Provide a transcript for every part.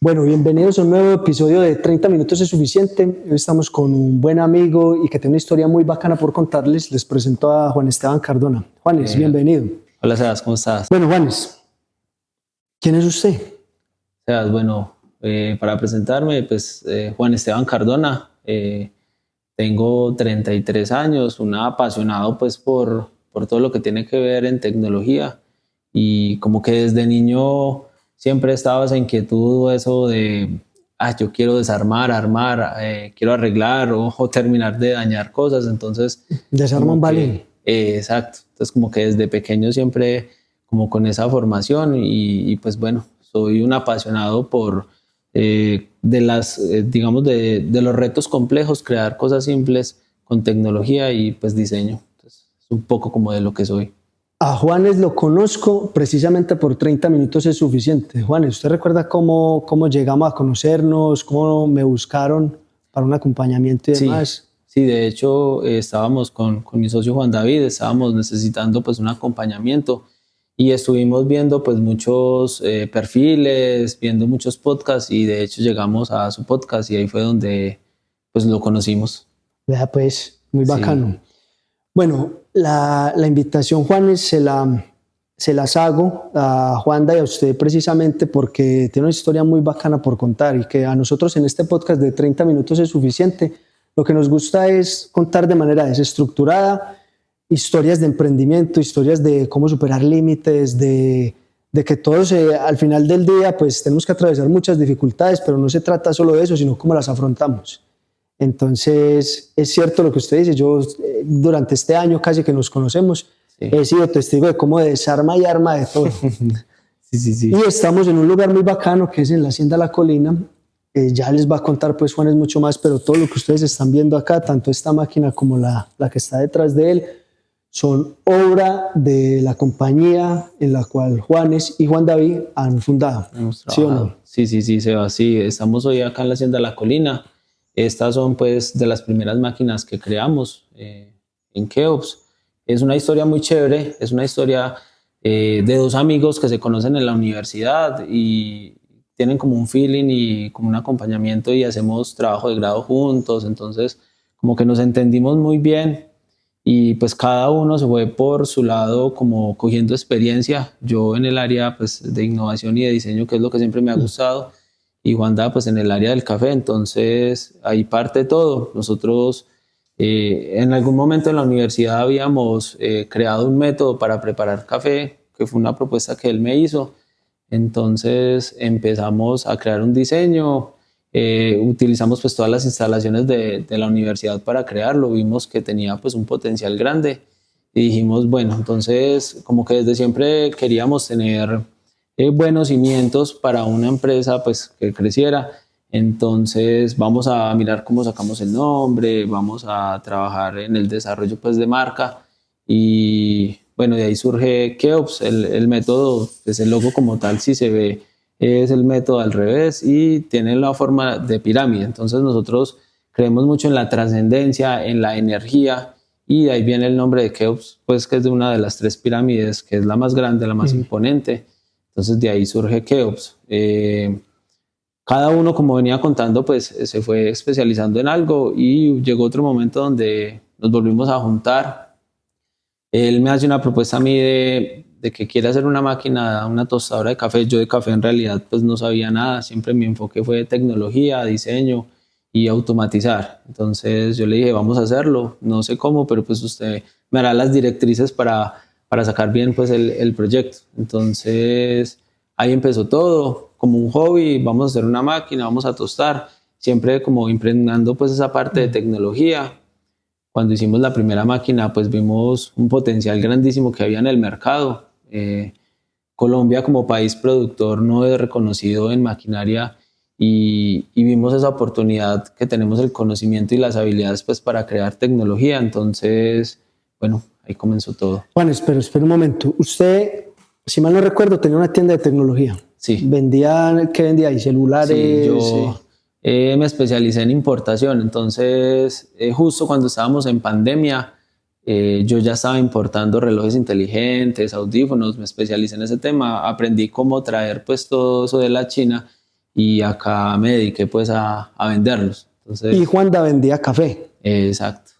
Bueno, bienvenidos a un nuevo episodio de 30 minutos es suficiente. Hoy estamos con un buen amigo y que tiene una historia muy bacana por contarles. Les presento a Juan Esteban Cardona. Juanes, bienvenido. Hola Sebas, ¿cómo estás? Bueno, Juanes, ¿quién es usted? Sebas, bueno, para presentarme, pues Juan Esteban Cardona, tengo 33 años, un apasionado pues por todo lo que tiene que ver en tecnología y como que desde niño siempre estaba esa inquietud o eso de, yo quiero desarmar, armar, quiero arreglar o terminar de dañar cosas, entonces... Desarma un balín. Exacto, entonces como que desde pequeño siempre como con esa formación y pues bueno, soy un apasionado por de las, digamos, de los retos complejos, crear cosas simples con tecnología y pues diseño. Entonces, es un poco como de lo que soy. A Juanes lo conozco precisamente por 30 minutos es suficiente. Juanes, ¿usted recuerda cómo llegamos a conocernos, cómo me buscaron para un acompañamiento y demás? Sí, de hecho estábamos con mi socio Juan David, estábamos necesitando pues un acompañamiento y estuvimos viendo pues muchos perfiles, viendo muchos podcasts y de hecho llegamos a su podcast y ahí fue donde pues lo conocimos. Vea pues, muy bacano. Sí. Bueno, la invitación, Juanes, se las hago a Juanda y a usted precisamente porque tiene una historia muy bacana por contar y que a nosotros en este podcast de 30 minutos es suficiente. Lo que nos gusta es contar de manera desestructurada historias de emprendimiento, historias de cómo superar límites, de que todos al final del día pues tenemos que atravesar muchas dificultades, pero no se trata solo de eso, sino cómo las afrontamos. Entonces, es cierto lo que usted dice, yo durante este año casi que nos conocemos, he sido testigo de cómo desarma y arma de todo. Sí. Y estamos en un lugar muy bacano que es en la Hacienda La Colina. Ya les va a contar pues Juanes mucho más, pero todo lo que ustedes están viendo acá, tanto esta máquina como la que está detrás de él, son obra de la compañía en la cual Juanes y Juan David han fundado. ¿Sí o no? Sí, Seba, sí. Estamos hoy acá en la Hacienda La Colina. Estas son pues de las primeras máquinas que creamos en Keops. Es una historia muy chévere, es una historia de dos amigos que se conocen en la universidad y tienen como un feeling y como un acompañamiento y hacemos trabajo de grado juntos, entonces como que nos entendimos muy bien y pues cada uno se fue por su lado como cogiendo experiencia, yo en el área pues de innovación y de diseño, que es lo que siempre me ha gustado, y Juanda pues en el área del café, entonces ahí parte todo. Nosotros en algún momento en la universidad habíamos creado un método para preparar café, que fue una propuesta que él me hizo, entonces empezamos a crear un diseño, utilizamos pues todas las instalaciones de la universidad para crearlo, vimos que tenía pues un potencial grande y dijimos bueno, entonces como que desde siempre queríamos tener buenos cimientos para una empresa pues que creciera, entonces vamos a mirar cómo sacamos el nombre, vamos a trabajar en el desarrollo pues de marca y bueno, de ahí surge Keops, el método, pues el logo como tal si se ve es el método al revés y tiene la forma de pirámide. Entonces nosotros creemos mucho en la trascendencia, en la energía y de ahí viene el nombre de Keops, pues que es de una de las tres pirámides, que es la más grande, la más imponente. Entonces de ahí surge Keops. Cada uno, como venía contando, pues se fue especializando en algo y llegó otro momento donde nos volvimos a juntar. Él me hace una propuesta a mí de que quiere hacer una máquina, una tostadora de café. Yo de café en realidad pues no sabía nada, siempre mi enfoque fue tecnología, diseño y automatizar. Entonces yo le dije, vamos a hacerlo, no sé cómo, pero pues usted me hará las directrices para sacar bien pues el proyecto. Entonces ahí empezó todo, como un hobby, vamos a hacer una máquina, vamos a tostar, siempre como impregnando pues esa parte de tecnología. Cuando hicimos la primera máquina, pues vimos un potencial grandísimo que había en el mercado. Colombia como país productor no es reconocido en maquinaria y vimos esa oportunidad que tenemos el conocimiento y las habilidades pues para crear tecnología. Entonces, bueno, ahí comenzó todo. Juan, espera un momento. Usted, si mal no recuerdo, tenía una tienda de tecnología. Sí. ¿Qué vendía ahí? ¿Celulares? Sí, yo me especialicé en importación, entonces justo cuando estábamos en pandemia, yo ya estaba importando relojes inteligentes, audífonos, me especialicé en ese tema, aprendí cómo traer pues todo eso de la China Sí. y acá me dediqué pues a venderlos. Entonces, Y Juanda vendía café. exacto.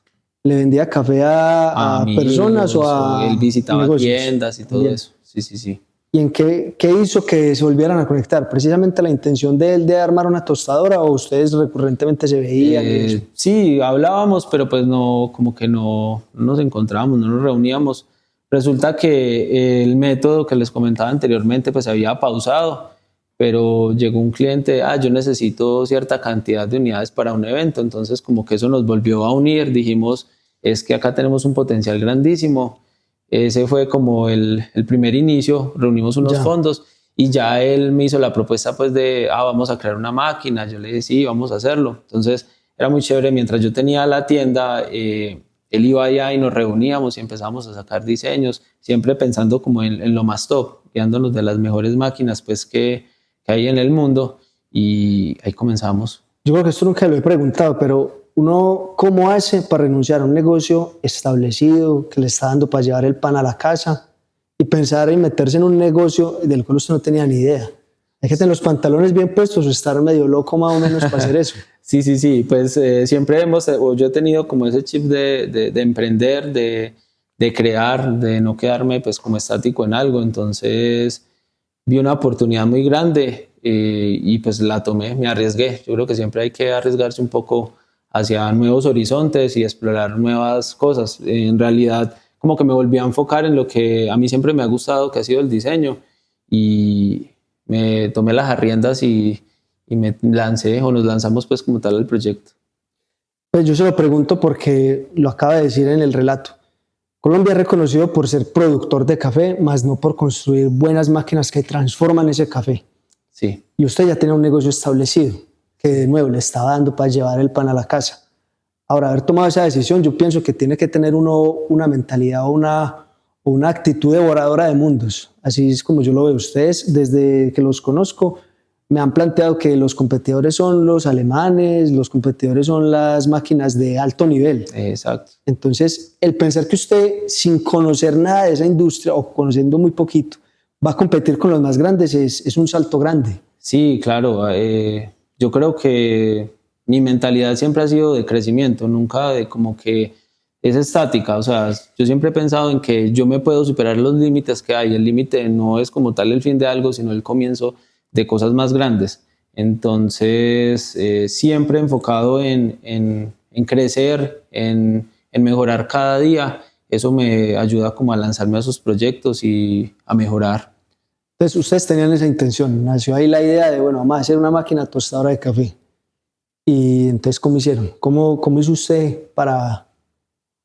¿Le vendía café A a personas o amigos, o él a visitaba negocios? tiendas y todo También. eso. Sí, sí, sí. ¿Y en qué hizo que se volvieran a conectar? ¿Precisamente la intención de él de armar una tostadora o ustedes recurrentemente se veían y eso? Sí, hablábamos, pero pues no, como que no nos encontrábamos, no nos reuníamos. Resulta que el método que les comentaba anteriormente pues había pausado, pero llegó un cliente, yo necesito cierta cantidad de unidades para un evento, entonces como que eso nos volvió a unir, dijimos, es que acá tenemos un potencial grandísimo. Ese fue como el primer inicio, reunimos unos Ya. fondos y ya él me hizo la propuesta pues de, vamos a crear una máquina, yo le dije, sí, vamos a hacerlo. Entonces era muy chévere, mientras yo tenía la tienda, él iba allá y nos reuníamos y empezamos a sacar diseños, siempre pensando como en lo más top, guiándonos de las mejores máquinas pues que hay en el mundo y ahí comenzamos. Yo creo que esto nunca lo he preguntado, pero uno, ¿cómo hace para renunciar a un negocio establecido que le está dando para llevar el pan a la casa y pensar en meterse en un negocio del cual usted no tenía ni idea? Hay que tener los pantalones bien puestos o estar medio loco más o menos para hacer eso. Sí, sí, sí, pues siempre o yo he tenido como ese chip de emprender, de crear, de no quedarme pues como estático en algo, entonces vi una oportunidad muy grande y pues la tomé, me arriesgué. Yo creo que siempre hay que arriesgarse un poco hacia nuevos horizontes y explorar nuevas cosas. En realidad como que me volví a enfocar en lo que a mí siempre me ha gustado, que ha sido el diseño y me tomé las riendas y me lancé o nos lanzamos pues como tal al proyecto. Pues yo se lo pregunto porque lo acaba de decir en el relato. Colombia es reconocido por ser productor de café, más no por construir buenas máquinas que transforman ese café. Sí. Y usted ya tiene un negocio establecido, que de nuevo le estaba dando para llevar el pan a la casa. Ahora, haber tomado esa decisión, yo pienso que tiene que tener uno una mentalidad o una actitud devoradora de mundos. Así es como yo lo veo. Ustedes, desde que los conozco, me han planteado que los competidores son los alemanes, los competidores son las máquinas de alto nivel. Exacto. Entonces, el pensar que usted, sin conocer nada de esa industria o conociendo muy poquito, va a competir con los más grandes es un salto grande. Sí, claro. Yo creo que mi mentalidad siempre ha sido de crecimiento, nunca de como que es estática. O sea, yo siempre he pensado en que yo me puedo superar los límites que hay. El límite no es como tal el fin de algo, sino el comienzo de cosas más grandes. Entonces, siempre enfocado en crecer, en mejorar cada día. Eso me ayuda como a lanzarme a esos proyectos y a mejorar. Entonces, ustedes tenían esa intención, nació ahí la idea de, bueno, vamos a hacer una máquina tostadora de café. Y entonces, ¿cómo hicieron? ¿Cómo hizo usted para...?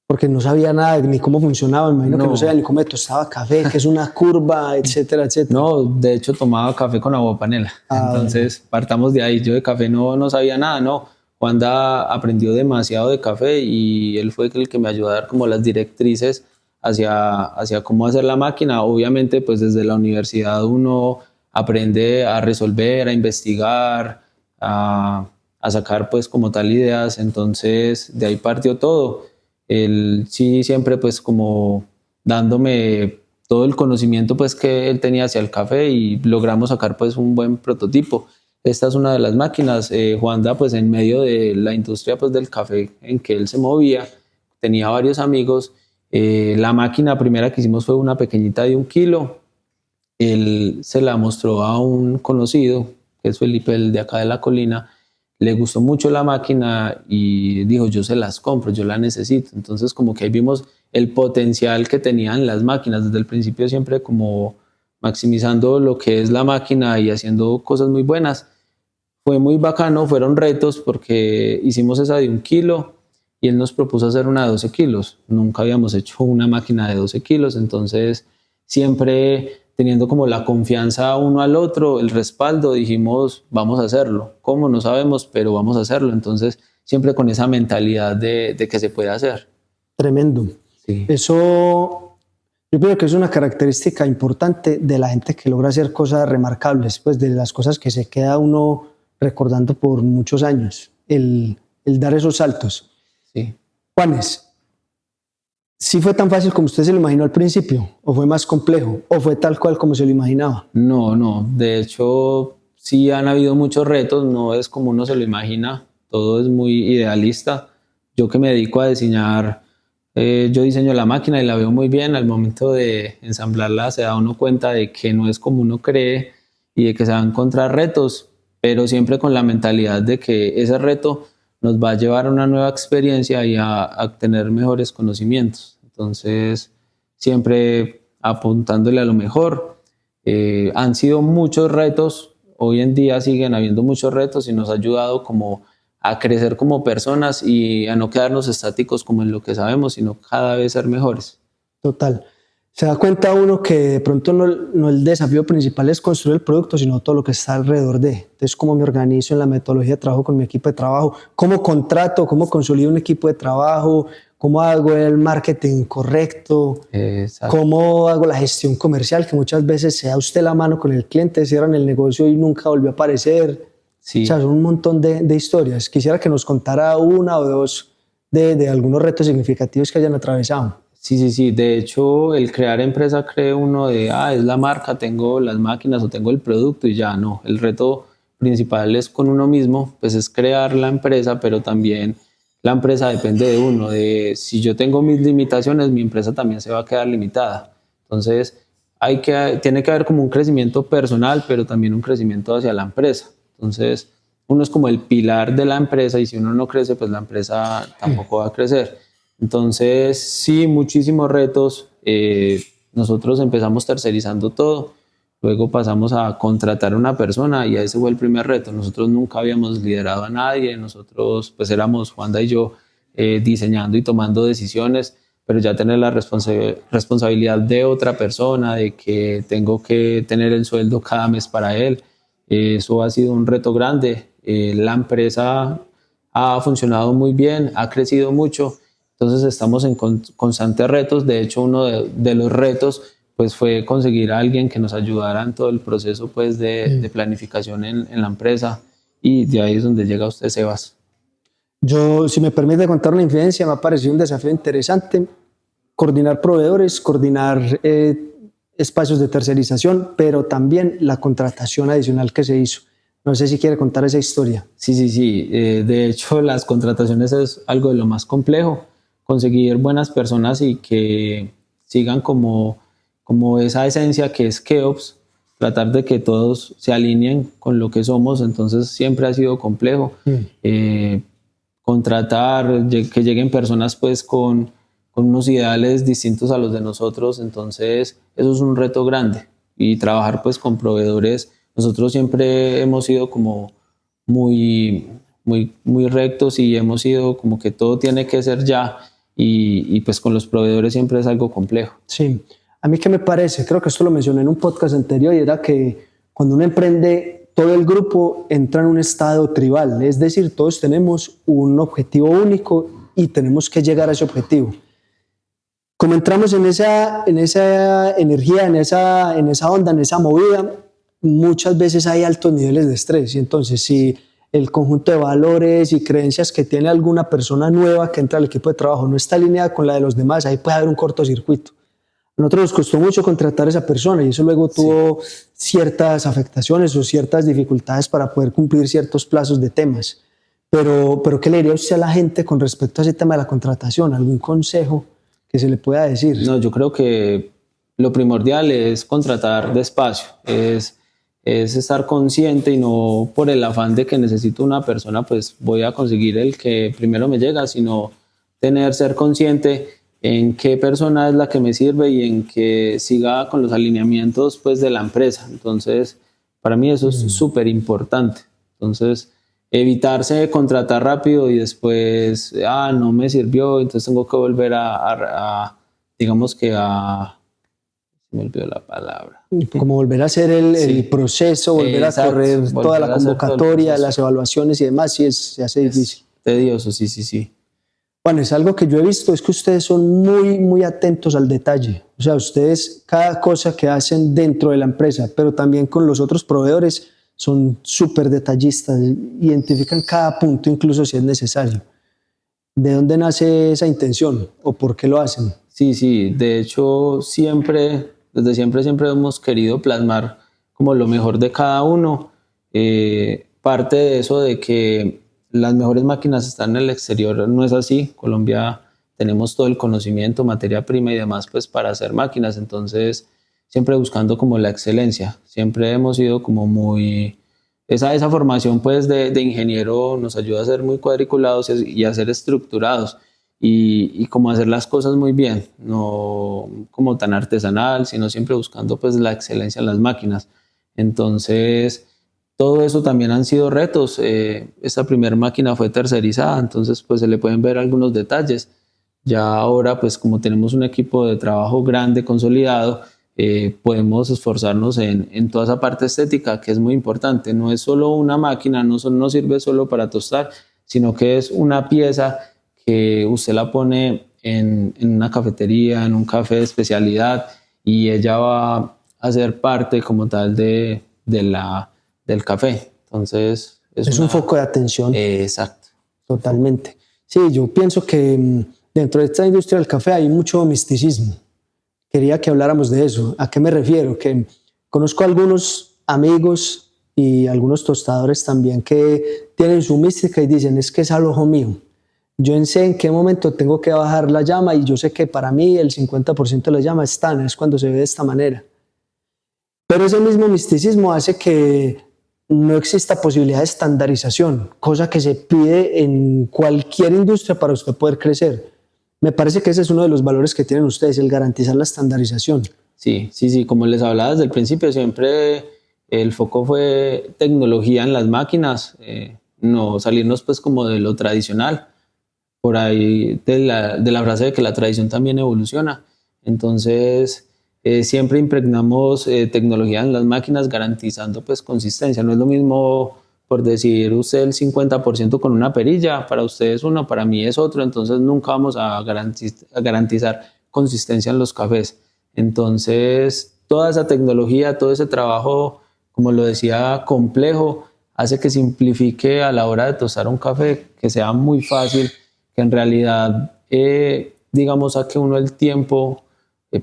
Porque no sabía nada ni cómo funcionaba, me imagino que no sabía ni cómo tostaba café, que es una curva, etcétera, etcétera. No, de hecho tomaba café con agua panela. Entonces, partamos de ahí. Yo de café no sabía nada, no. Juanda aprendió demasiado de café y él fue el que me ayudó a dar como las directrices hacia cómo hacer la máquina. Obviamente, pues desde la universidad uno aprende a resolver, a investigar, a sacar pues como tal ideas. Entonces, de ahí partió todo. Él sí siempre pues como dándome todo el conocimiento pues que él tenía hacia el café y logramos sacar pues un buen prototipo. Esta es una de las máquinas. Juanda pues en medio de la industria pues del café en que él se movía, tenía varios amigos. La máquina primera que hicimos fue una pequeñita de 1 kilo. Él se la mostró a un conocido, que es Felipe, el de acá de la colina. Le gustó mucho la máquina y dijo, yo se las compro, yo la necesito. Entonces como que ahí vimos el potencial que tenían las máquinas desde el principio, siempre como maximizando lo que es la máquina y haciendo cosas muy buenas. Fue muy bacano, fueron retos porque hicimos esa de 1 kilo y él nos propuso hacer una de 12 kilos. Nunca habíamos hecho una máquina de 12 kilos, entonces siempre teniendo como la confianza uno al otro, el respaldo, dijimos, vamos a hacerlo. ¿Cómo? No sabemos, pero vamos a hacerlo. Entonces, siempre con esa mentalidad de que se puede hacer. Tremendo. Sí. Eso, yo creo que es una característica importante de la gente que logra hacer cosas remarcables, pues de las cosas que se queda uno recordando por muchos años, el dar esos saltos. Sí. Juanes, ¿sí fue tan fácil como usted se lo imaginó al principio? ¿O fue más complejo? ¿O fue tal cual como se lo imaginaba? No. De hecho, sí han habido muchos retos, no es como uno se lo imagina, todo es muy idealista. Yo que me dedico a diseñar, yo diseño la máquina y la veo muy bien, al momento de ensamblarla se da uno cuenta de que no es como uno cree y de que se van a encontrar retos, pero siempre con la mentalidad de que ese reto nos va a llevar a una nueva experiencia y a tener mejores conocimientos. Entonces, siempre apuntándole a lo mejor. Han sido muchos retos, hoy en día siguen habiendo muchos retos y nos ha ayudado como a crecer como personas y a no quedarnos estáticos como en lo que sabemos, sino cada vez ser mejores. Total. Se da cuenta uno que de pronto no el desafío principal es construir el producto, sino todo lo que está alrededor de. Entonces, cómo me organizo en la metodología de trabajo con mi equipo de trabajo, cómo contrato, cómo consolido un equipo de trabajo, cómo hago el marketing correcto, cómo hago la gestión comercial, que muchas veces se da usted la mano con el cliente, cierran el negocio y nunca volvió a aparecer. Sí. O sea, son un montón de historias. Quisiera que nos contara una o dos de algunos retos significativos que hayan atravesado. Sí. De hecho, el crear empresa cree uno de, es la marca, tengo las máquinas o tengo el producto y ya no. El reto principal es con uno mismo, pues es crear la empresa, pero también la empresa depende de uno. De si yo tengo mis limitaciones, mi empresa también se va a quedar limitada. Entonces, tiene que haber como un crecimiento personal, pero también un crecimiento hacia la empresa. Entonces, uno es como el pilar de la empresa y si uno no crece, pues la empresa tampoco va a crecer. Entonces, sí, muchísimos retos. Nosotros empezamos tercerizando todo, luego pasamos a contratar a una persona y ese fue el primer reto. Nosotros nunca habíamos liderado a nadie, nosotros pues éramos Juanda y yo diseñando y tomando decisiones, pero ya tener la responsabilidad de otra persona, de que tengo que tener el sueldo cada mes para él, eso ha sido un reto grande. La empresa ha funcionado muy bien, ha crecido mucho. Entonces estamos en constantes retos. De hecho, uno de los retos pues, fue conseguir a alguien que nos ayudara en todo el proceso pues, de planificación en la empresa. Y de ahí es donde llega usted, Sebas. Yo, si me permite contar una infidencia, me ha parecido un desafío interesante coordinar proveedores, coordinar espacios de tercerización, pero también la contratación adicional que se hizo. No sé si quiere contar esa historia. Sí. De hecho, las contrataciones es algo de lo más complejo. Conseguir buenas personas y que sigan como esa esencia que es Keops, tratar de que todos se alineen con lo que somos, entonces siempre ha sido complejo. Contratar, que lleguen personas pues con unos ideales distintos a los de nosotros, entonces eso es un reto grande. Y trabajar pues con proveedores, nosotros siempre hemos sido como muy rectos y hemos sido como que todo tiene que ser ya y pues con los proveedores siempre es algo complejo. Sí, a mí qué me parece, creo que esto lo mencioné en un podcast anterior y era que cuando uno emprende, todo el grupo entra en un estado tribal, es decir, todos tenemos un objetivo único y tenemos que llegar a ese objetivo. Como entramos en esa energía, en esa onda, en esa movida, muchas veces hay altos niveles de estrés y entonces si el conjunto de valores y creencias que tiene alguna persona nueva que entra al equipo de trabajo no está alineada con la de los demás, ahí puede haber un cortocircuito. A nosotros nos costó mucho contratar a esa persona y eso luego tuvo ciertas afectaciones o ciertas dificultades para poder cumplir ciertos plazos de temas. Pero ¿qué le diría usted a la gente con respecto a ese tema de la contratación? ¿Algún consejo que se le pueda decir? No, yo creo que lo primordial es contratar despacio, es estar consciente y no por el afán de que necesito una persona, pues voy a conseguir el que primero me llega, sino ser consciente en qué persona es la que me sirve y en que siga con los alineamientos pues, de la empresa. Entonces, para mí eso es súper importante. Entonces, evitarse contratar rápido y después, no me sirvió, entonces tengo que volver digamos que me olvidó la palabra. Como volver a hacer el proceso, volver a correr toda la convocatoria, las evaluaciones y demás, sí se hace difícil. Tedioso, sí. Bueno, es algo que yo he visto, es que ustedes son muy atentos al detalle. O sea, ustedes, cada cosa que hacen dentro de la empresa, pero también con los otros proveedores, son súper detallistas, identifican cada punto, incluso si es necesario. ¿De dónde nace esa intención o por qué lo hacen? Sí, de hecho, desde siempre hemos querido plasmar como lo mejor de cada uno. Parte de eso de que las mejores máquinas están en el exterior no es así. Colombia tenemos todo el conocimiento, materia prima y demás pues para hacer máquinas, entonces siempre buscando como la excelencia. Siempre hemos sido como muy... Esa formación pues de ingeniero nos ayuda a ser muy cuadriculados y a ser estructurados y como hacer las cosas muy bien, no como tan artesanal, sino siempre buscando pues la excelencia en las máquinas. Entonces, todo eso también han sido retos. Esta primera máquina fue tercerizada, entonces pues se le pueden ver algunos detalles. Ya ahora pues como tenemos un equipo de trabajo grande, consolidado, podemos esforzarnos en toda esa parte estética que es muy importante. No es solo una máquina, no sirve solo para tostar, sino que es una pieza que usted la pone en una cafetería, en un café de especialidad y ella va a ser parte como tal del café. Entonces es un foco de atención. Exacto. Totalmente. Sí, yo pienso que dentro de esta industria del café hay mucho misticismo. Quería que habláramos de eso. ¿A qué me refiero? Que conozco algunos amigos y algunos tostadores también que tienen su mística y dicen, es que es al ojo mío. Yo sé en qué momento tengo que bajar la llama y yo sé que para mí el 50% de la llama es tan, es cuando se ve de esta manera. Pero ese mismo misticismo hace que no exista posibilidad de estandarización, cosa que se pide en cualquier industria para usted poder crecer. Me parece que ese es uno de los valores que tienen ustedes, el garantizar la estandarización. Sí, sí, sí, como les hablaba desde el principio, siempre el foco fue tecnología en las máquinas, no salirnos pues como de lo tradicional, por ahí de la frase de que la tradición también evoluciona. Entonces, siempre impregnamos tecnología en las máquinas garantizando pues consistencia. No es lo mismo por decir usted el 50% con una perilla, para usted es uno, para mí es otro, entonces nunca vamos a garantizar consistencia en los cafés. Entonces, toda esa tecnología, todo ese trabajo, como lo decía, complejo, hace que simplifique a la hora de tostar un café, que sea muy fácil, que en realidad, digamos, saque uno el tiempo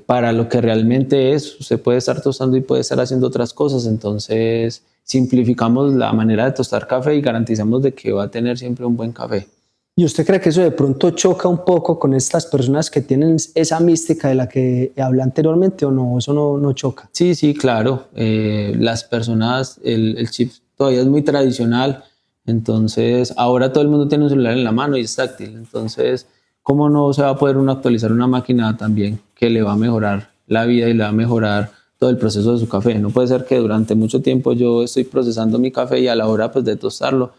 para lo que realmente es. Usted puede estar tostando y puede estar haciendo otras cosas, entonces simplificamos la manera de tostar café y garantizamos de que va a tener siempre un buen café. ¿Y usted cree que eso de pronto choca un poco con estas personas que tienen esa mística de la que hablé anteriormente o no? ¿Eso no choca? Sí, sí, claro. Las personas, el chip todavía es muy tradicional, entonces ahora todo el mundo tiene un celular en la mano y es táctil, entonces ¿cómo no se va a poder uno actualizar una máquina también que le va a mejorar la vida y le va a mejorar todo el proceso de su café? No puede ser que durante mucho tiempo yo estoy procesando mi café y a la hora pues de tostarlo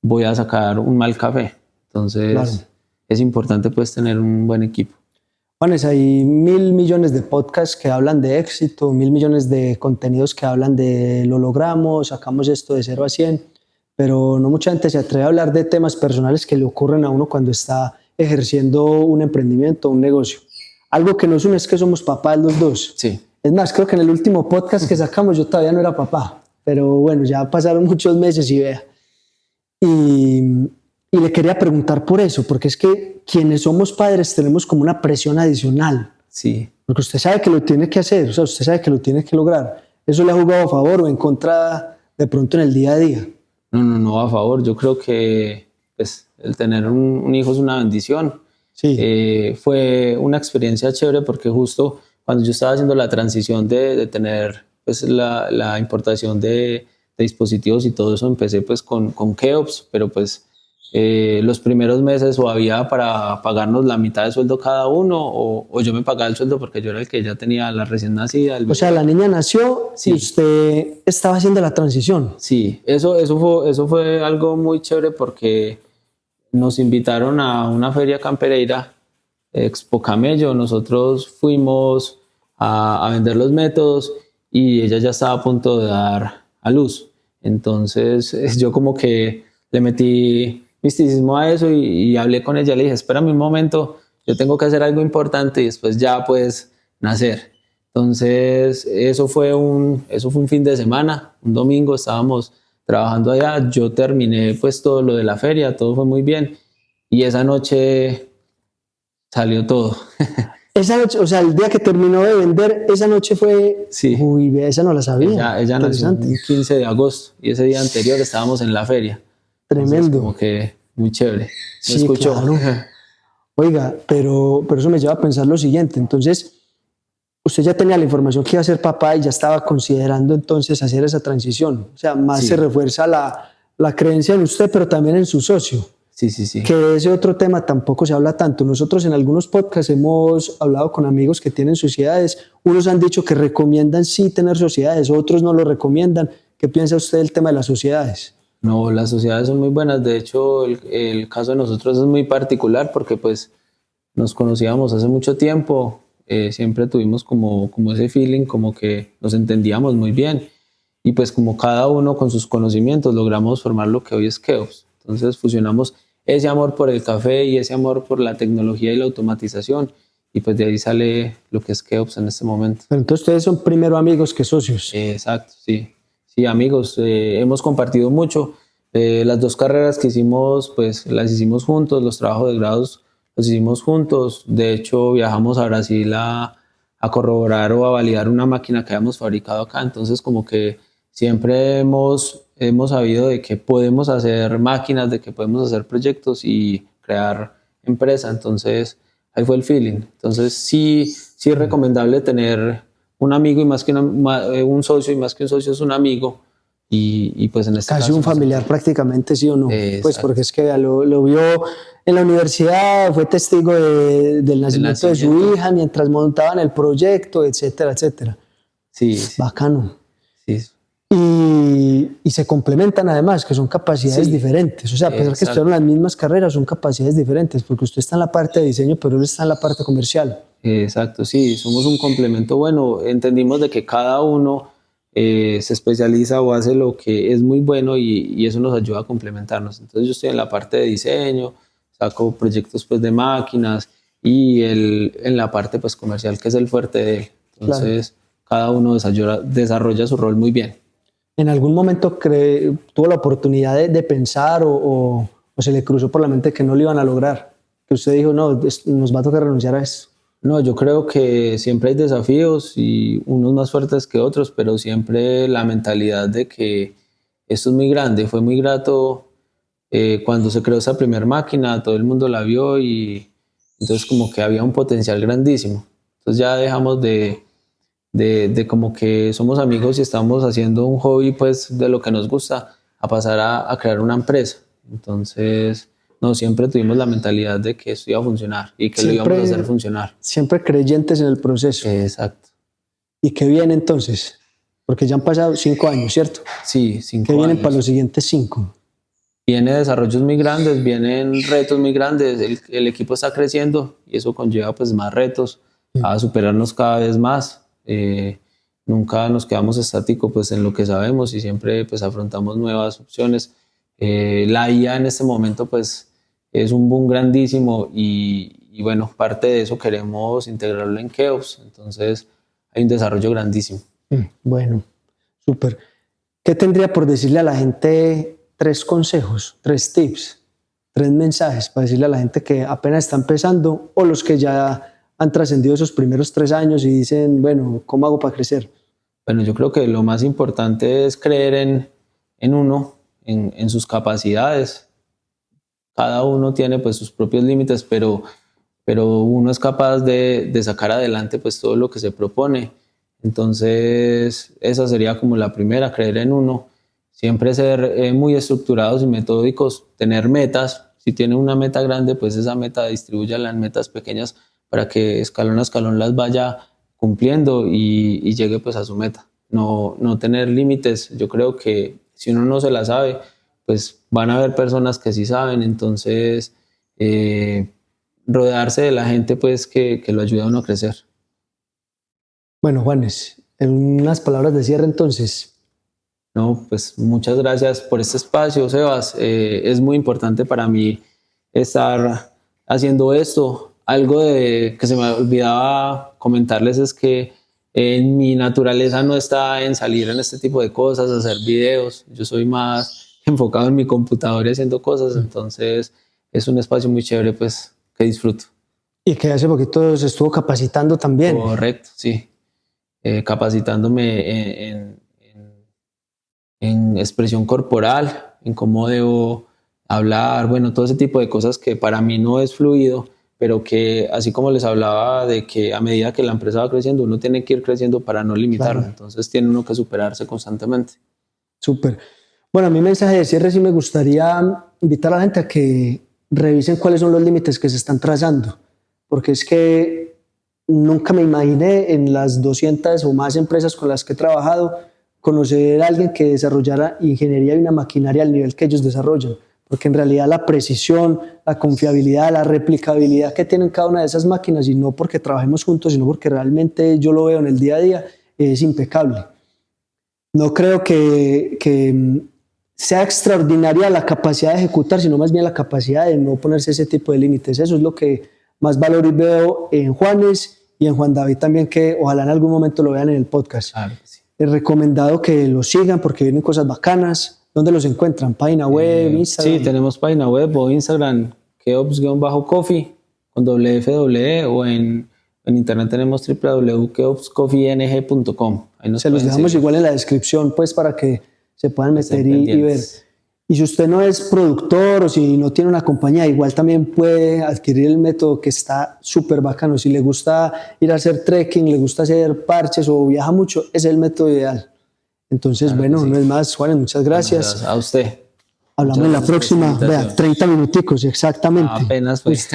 voy a sacar un mal café. Entonces, claro, es importante pues tener un buen equipo. Juanes, hay 1.000 millones de podcasts que hablan de éxito, 1.000 millones de contenidos que hablan de lo logramos, sacamos esto de 0 a 100, pero no mucha gente se atreve a hablar de temas personales que le ocurren a uno cuando está ejerciendo un emprendimiento, un negocio. Algo que nos une es que somos papás los dos. Sí. Es más, creo que en el último podcast que sacamos yo todavía no era papá, pero bueno, ya pasaron muchos meses y vea. Y le quería preguntar por eso, porque es que quienes somos padres tenemos como una presión adicional. Sí. Porque usted sabe que lo tiene que hacer, o sea, usted sabe que lo tiene que lograr. ¿Eso le ha jugado a favor o en contra de pronto en el día a día? No, a favor. Yo creo que pues, el tener un hijo es una bendición. Sí. Fue una experiencia chévere porque justo cuando yo estaba haciendo la transición de tener pues, la importación de dispositivos y todo eso, empecé pues con Keops, pero pues los primeros meses o había para pagarnos la mitad de sueldo cada uno o yo me pagaba el sueldo porque yo era el que ya tenía la recién nacida. O sea, la niña nació y usted estaba haciendo la transición. Sí, eso fue algo muy chévere porque nos invitaron a una feria campereira, Expo Camello. Nosotros fuimos a vender los métodos y ella ya estaba a punto de dar a luz. Entonces yo como que le metí misticismo a eso y hablé con ella. Le dije, espérame un momento, yo tengo que hacer algo importante y después ya puedes nacer. Entonces eso fue un fin de semana, un domingo estábamos trabajando allá. Yo terminé pues todo lo de la feria, todo fue muy bien y esa noche salió todo. Esa noche, o sea, el día que terminó de vender, esa noche fue... Sí. Uy, vea, esa no la sabía. Ella nació el 15 de agosto y ese día anterior estábamos en la feria. Tremendo. Entonces, como que muy chévere. ¿Me Sí, escuchó? claro. Oiga, pero eso me lleva a pensar lo siguiente. Entonces, usted ya tenía la información que iba a ser papá y ya estaba considerando entonces hacer esa transición. O sea, más Sí. se refuerza la creencia en usted, pero también en su socio. Sí, sí, sí. Que de ese otro tema tampoco se habla tanto. Nosotros en algunos podcasts hemos hablado con amigos que tienen sociedades. Unos han dicho que recomiendan sí tener sociedades, otros no lo recomiendan. ¿Qué piensa usted del tema de las sociedades? No, las sociedades son muy buenas. De hecho, el caso de nosotros es muy particular porque pues nos conocíamos hace mucho tiempo. Siempre tuvimos como ese feeling, como que nos entendíamos muy bien. Y pues como cada uno con sus conocimientos logramos formar lo que hoy es Keops. Entonces fusionamos ese amor por el café y ese amor por la tecnología y la automatización. Y pues de ahí sale lo que es Keops en este momento. Pero entonces ustedes son primero amigos que socios. Exacto, sí. Sí, amigos, hemos compartido mucho. Las dos carreras que hicimos, pues las hicimos juntos, los trabajos de grados los hicimos juntos. De hecho, viajamos a Brasil a corroborar o a validar una máquina que habíamos fabricado acá. Entonces, como que siempre hemos sabido de que podemos hacer máquinas, de que podemos hacer proyectos y crear empresa. Entonces, ahí fue el feeling. Entonces, sí es recomendable tener un amigo y más que un socio, y más que un socio es un amigo. Y pues en este Casi caso, un familiar prácticamente, sí o no. Exacto. Pues porque es que lo vio en la universidad, fue testigo del nacimiento de su hija mientras montaban el proyecto, etcétera, etcétera. Sí, sí. Bacano. Sí. Y se complementan además, que son capacidades diferentes. O sea, a pesar que estudiaron las mismas carreras, son capacidades diferentes, porque usted está en la parte de diseño, pero él está en la parte comercial. Exacto, sí, somos un complemento bueno. Entendimos de que cada uno se especializa o hace lo que es muy bueno y eso nos ayuda a complementarnos. Entonces yo estoy en la parte de diseño, saco proyectos pues de máquinas y él en la parte pues comercial, que es el fuerte de él. Entonces cada uno desarrolla su rol muy bien. ¿En algún momento tuvo la oportunidad de pensar o se le cruzó por la mente que no lo iban a lograr? Que usted dijo, no, nos va a tocar renunciar a eso. No, yo creo que siempre hay desafíos y unos más fuertes que otros, pero siempre la mentalidad de que esto es muy grande. Fue muy grato cuando se creó esa primera máquina, todo el mundo la vio y entonces como que había un potencial grandísimo. Entonces ya dejamos de como que somos amigos y estamos haciendo un hobby pues de lo que nos gusta a pasar a crear una empresa. Entonces, no, siempre tuvimos la mentalidad de que esto iba a funcionar y que siempre, lo íbamos a hacer funcionar. Siempre creyentes en el proceso. Exacto. ¿Y qué viene entonces? Porque ya han pasado 5 años, ¿cierto? Sí, 5 años. ¿Qué vienen para los siguientes 5? Vienen desarrollos muy grandes, vienen retos muy grandes, el equipo está creciendo y eso conlleva pues más retos, a superarnos cada vez más. Nunca nos quedamos estáticos pues en lo que sabemos y siempre pues afrontamos nuevas opciones. La IA en este momento pues es un boom grandísimo y bueno, parte de eso queremos integrarlo en Keops, entonces hay un desarrollo grandísimo. Bueno, súper. ¿Qué tendría por decirle a la gente 3 consejos, 3 tips, 3 mensajes para decirle a la gente que apenas está empezando o los que ya han trascendido esos primeros 3 años y dicen, bueno, ¿cómo hago para crecer? Bueno, yo creo que lo más importante es creer en uno, en sus capacidades. Cada uno tiene pues sus propios límites, pero uno es capaz de sacar adelante pues todo lo que se propone. Entonces esa sería como la primera, creer en uno, siempre ser muy estructurados y metódicos, tener metas. Si tiene una meta grande, pues esa meta distribúyala en metas pequeñas para que escalón a escalón las vaya cumpliendo y llegue pues a su meta. No tener límites. Yo creo que si uno no se la sabe, pues van a haber personas que sí saben, entonces rodearse de la gente pues que lo ayuda a uno a crecer. Bueno, Juanes, en unas palabras de cierre entonces. No, pues muchas gracias por este espacio, Sebas. Es muy importante para mí estar haciendo esto. Algo que se me olvidaba comentarles es que en mi naturaleza no está en salir en este tipo de cosas, hacer videos. Yo soy más enfocado en mi computadora y haciendo cosas, entonces es un espacio muy chévere pues que disfruto. Y que hace poquito se estuvo capacitando también. Correcto, sí. Capacitándome en expresión corporal, en cómo debo hablar, bueno, todo ese tipo de cosas que para mí no es fluido, pero que así como les hablaba de que a medida que la empresa va creciendo, uno tiene que ir creciendo para no limitarla. Claro. Entonces tiene uno que superarse constantemente. Súper. Bueno, a mi mensaje de cierre sí me gustaría invitar a la gente a que revisen cuáles son los límites que se están trazando, porque es que nunca me imaginé en las 200 o más empresas con las que he trabajado conocer a alguien que desarrollara ingeniería y una maquinaria al nivel que ellos desarrollan, porque en realidad la precisión, la confiabilidad, la replicabilidad que tienen cada una de esas máquinas, y no porque trabajemos juntos, sino porque realmente yo lo veo en el día a día, es impecable. No creo que sea extraordinaria la capacidad de ejecutar, sino más bien la capacidad de no ponerse ese tipo de límites. Eso es lo que más valor veo en Juanes y en Juan David también, que ojalá en algún momento lo vean en el podcast. Claro que sí. Es recomendado que lo sigan porque vienen cosas bacanas. ¿Dónde los encuentran? ¿Página web, Instagram? Sí, tenemos página web o Instagram, keops_coffee con WFW, o en internet tenemos www.keopscoffeeng.com. Se los dejamos igual en la descripción, pues, para que se puedan meter y ver. Y si usted no es productor o si no tiene una compañía, igual también puede adquirir el método, que está súper bacano. Si le gusta ir a hacer trekking, le gusta hacer parches o viaja mucho, ese es el método ideal. Entonces, claro, bueno, sí. No es más, Juan, muchas gracias. Bueno, a usted. Hablamos en la próxima, vea, 30 minuticos, exactamente. Apenas pues.